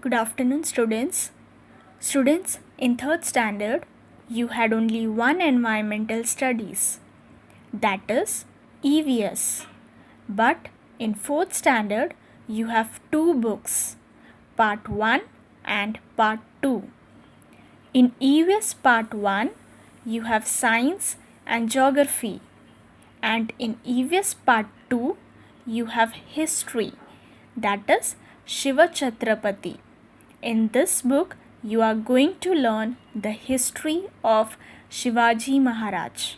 Good afternoon, students. Students, in third standard, you had only one environmental studies, that is EVS. But in fourth standard, you have two books, Part 1 and Part 2. In EVS Part 1, you have Science and Geography, and in EVS Part 2, you have History, that is Shiva Chhatrapati. In this book, you are going to learn the history of Shivaji Maharaj.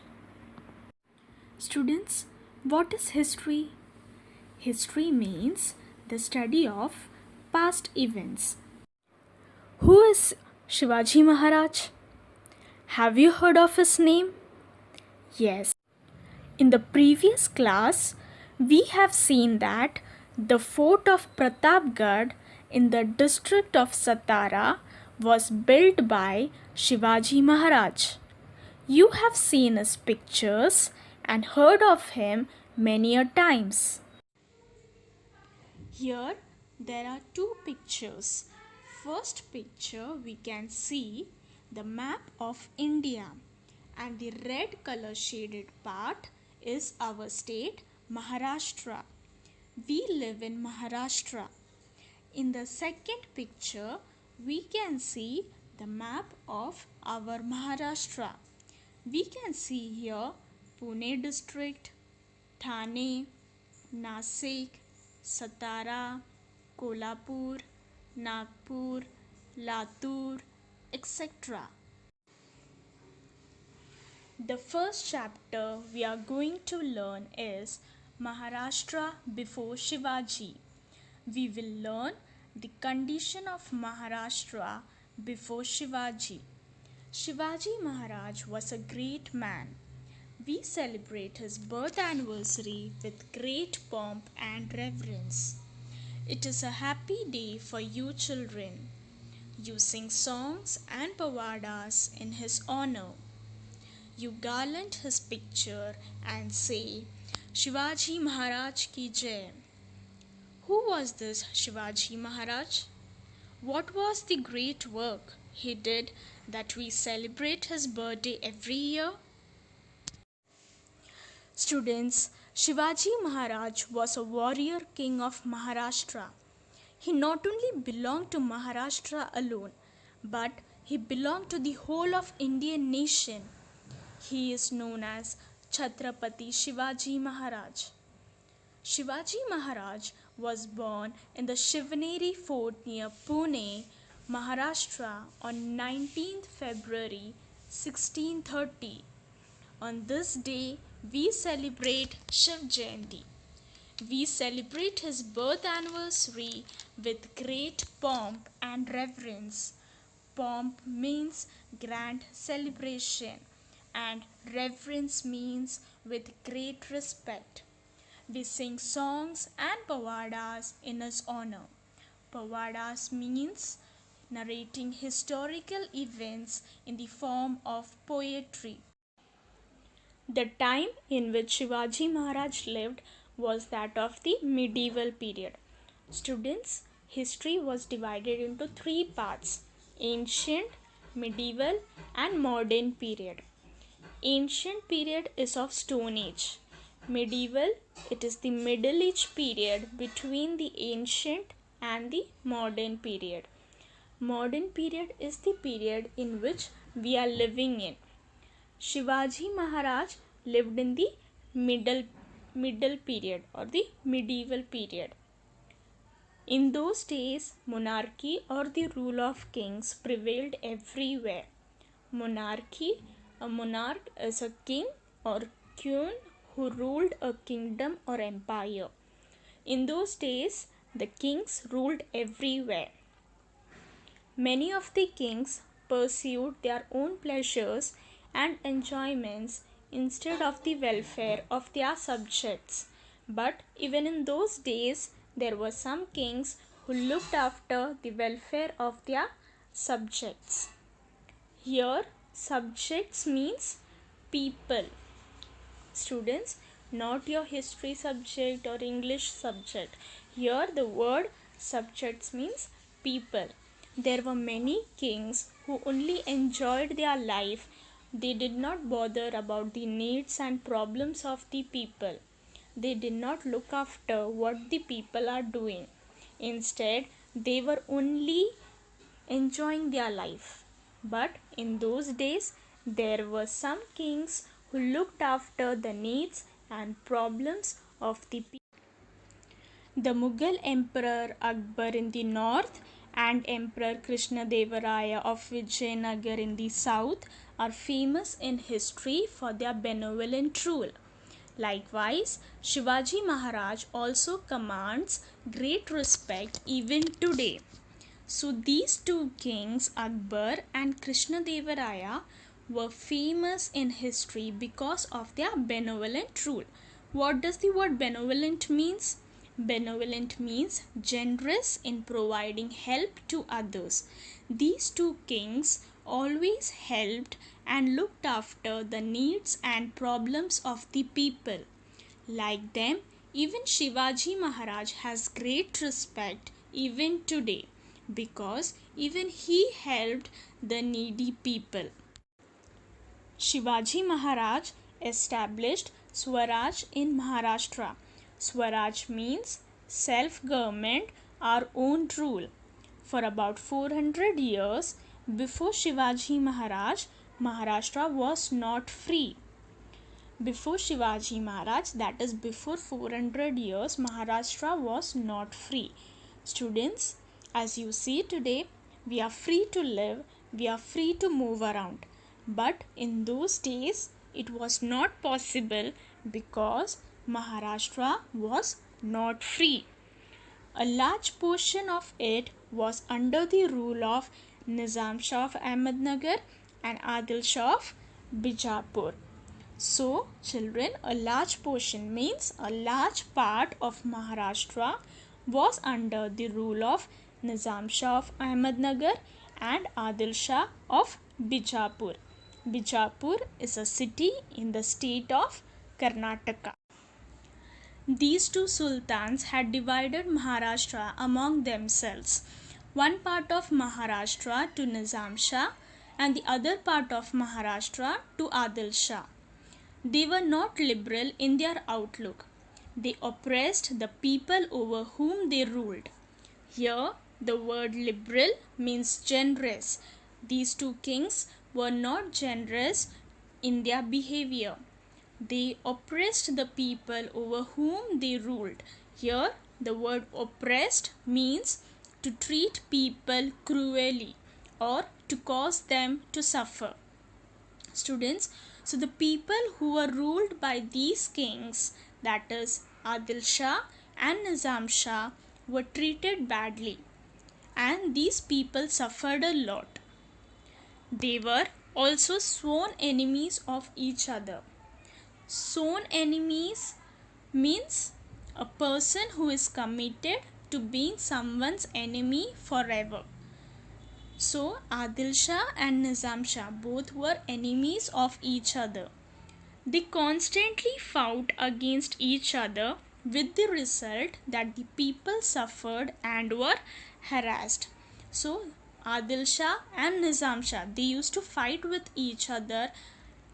Students, what is history? History means the study of past events. Who is Shivaji Maharaj? Have you heard of his name? Yes. In the previous class, we have seen that the fort of Pratapgarh in the district of Satara was built by Shivaji Maharaj. You have seen his pictures and heard of him many a times. Here there are two pictures. First picture we can see the map of India, and the red color shaded part is our state Maharashtra. We live in Maharashtra. In the second picture, we can see the map of our Maharashtra. We can see here Pune district, Thane, Nasik, Satara, Kolhapur, Nagpur, Latur, etc. The first chapter we are going to learn is Maharashtra before Shivaji. We will learn the condition of Maharashtra before Shivaji. Shivaji Maharaj was a great man. We celebrate his birth anniversary with great pomp and reverence. It is a happy day for you children. You sing songs and pavadas in his honor. You garland his picture and say, Shivaji Maharaj ki jai. Who was this Shivaji Maharaj? What was the great work he did that we celebrate his birthday every year? Students, Shivaji Maharaj was a warrior king of Maharashtra. He not only belonged to Maharashtra alone, but he belonged to the whole of Indian nation. He is known as Chhatrapati Shivaji Maharaj. Shivaji Maharaj was born in the Shivneri fort near Pune, Maharashtra on 19th February 1630. On this day, we celebrate Shiv Jayanti. We celebrate his birth anniversary with great pomp and reverence. Pomp means grand celebration, and reverence means with great respect. We sing songs and pavadas in his honor. Pavadas means narrating historical events in the form of poetry. The time in which Shivaji Maharaj lived was that of the medieval period. Students, history was divided into three parts: ancient, medieval, and modern period. Ancient period is of Stone Age. Medieval, it is the Middle Age period between the ancient and the modern period. Modern period is the period in which we are living in. Shivaji Maharaj lived in the middle period or the medieval period. In those days, monarchy or the rule of kings prevailed everywhere. Monarchy, a monarch is a king or queen who ruled a kingdom or empire. In those days, the kings ruled everywhere. Many of the kings pursued their own pleasures and enjoyments instead of the welfare of their subjects. But even in those days, there were some kings who looked after the welfare of their subjects. Here, subjects means people. Students, not your history subject or English subject. Here, the word subjects means people. There were many kings who only enjoyed their life. They did not bother about the needs and problems of the people. They did not look after what the people are doing. Instead, they were only enjoying their life. But in those days, there were some kings who looked after the needs and problems of the people. The Mughal Emperor Akbar in the north and Emperor Krishnadevaraya of Vijayanagar in the south are famous in history for their benevolent rule. Likewise, Shivaji Maharaj also commands great respect even today. So these two kings, Akbar and Krishnadevaraya, were famous in history because of their benevolent rule. What does the word benevolent means? Benevolent means generous in providing help to others. These two kings always helped and looked after the needs and problems of the people. Like them, even Shivaji Maharaj has great respect even today because even he helped the needy people. Shivaji Maharaj established Swaraj in Maharashtra. Swaraj means self-government, our own rule. For about 400 years before Shivaji Maharaj, Maharashtra was not free. Before Shivaji Maharaj, that is before 400 years, Maharashtra was not free. Students, as you see today, we are free to live, we are free to move around. But in those days, it was not possible because Maharashtra was not free. A large portion of it was under the rule of Nizam Shah of Ahmednagar and Adil Shah of Bijapur. So, children, a large portion means a large part of Maharashtra was under the rule of Nizam Shah of Ahmednagar and Adil Shah of Bijapur. Bijapur is a city in the state of Karnataka. These two sultans had divided Maharashtra among themselves. One part of Maharashtra to Nizam Shah and the other part of Maharashtra to Adil Shah. They were not liberal in their outlook. They oppressed the people over whom they ruled. Here, the word liberal means generous. These two kings were not generous in their behavior. They oppressed the people over whom they ruled. Here, the word oppressed means to treat people cruelly or to cause them to suffer. Students, so the people who were ruled by these kings, that is Adil Shah and Nizam Shah, were treated badly and these people suffered a lot. They were also sworn enemies of each other. Sworn enemies means a person who is committed to being someone's enemy forever. So, Adil Shah and Nizam Shah both were enemies of each other. They constantly fought against each other with the result that the people suffered and were harassed. So, Adil Shah and Nizam Shah, they used to fight with each other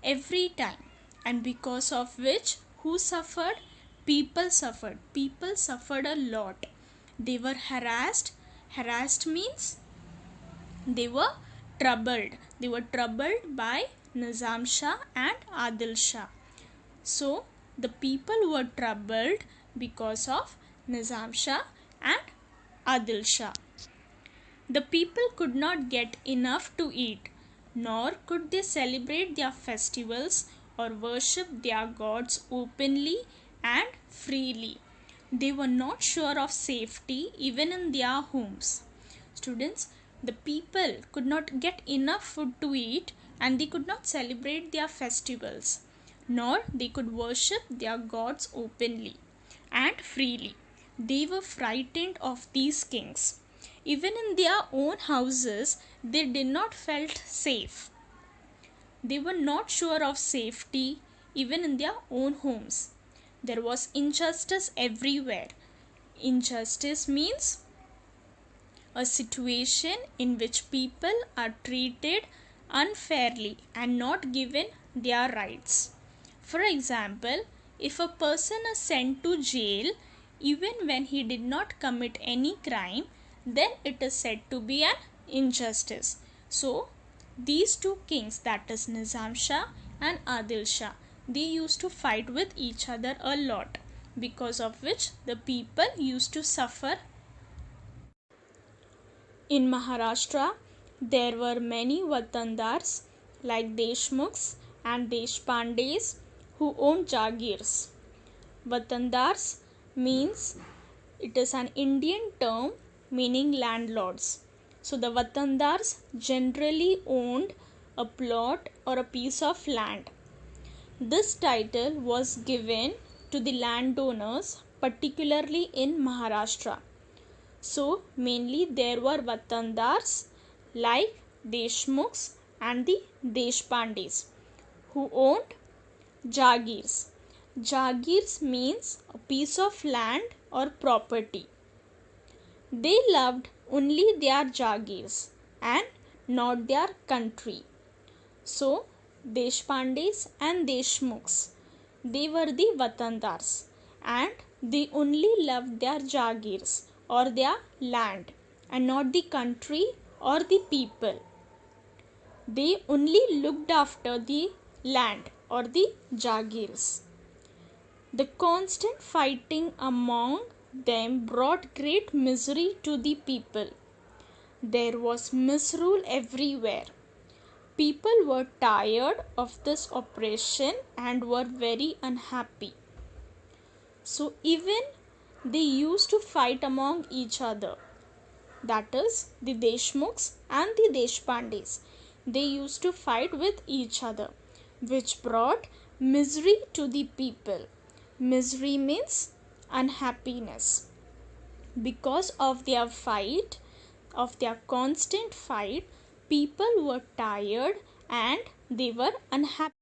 every time, and because of which, who suffered? People suffered. People suffered a lot. They were harassed. Harassed means they were troubled. They were troubled by Nizam Shah and Adil Shah. So, the people were troubled because of Nizam Shah and Adil Shah. The people could not get enough to eat, nor could they celebrate their festivals or worship their gods openly and freely. They were not sure of safety even in their homes. Students, the people could not get enough food to eat and they could not celebrate their festivals, nor they could worship their gods openly and freely. They were frightened of these kings. Even in their own houses, they did not felt safe. They were not sure of safety even in their own homes. There was injustice everywhere. Injustice means a situation in which people are treated unfairly and not given their rights. For example, if a person is sent to jail even when he did not commit any crime, then it is said to be an injustice. So, these two kings, that is Nizam Shah and Adil Shah, they used to fight with each other a lot, because of which the people used to suffer. In Maharashtra, there were many Watandars like Deshmukhs and Deshpandes who owned Jagirs. Watandars means, it is an Indian term meaning landlords. So the Watandars generally owned a plot or a piece of land. This title was given to the landowners, particularly in Maharashtra. So mainly there were Watandars like Deshmukhs and the Deshpandis who owned Jagirs. Jagirs means a piece of land or property. They loved only their Jagirs and not their country. So Deshpandis and Deshmukhs, they were the Watandars and they only loved their Jagirs or their land and not the country or the people. They only looked after the land or the Jagirs. The constant fighting among them brought great misery to the people. There was misrule everywhere. People were tired of this oppression and were very unhappy. So even they used to fight among each other. That is, the Deshmukhs and the Deshpandis. They used to fight with each other, which brought misery to the people. Misery means unhappiness. Because of their fight, of their constant fight, people were tired and they were unhappy.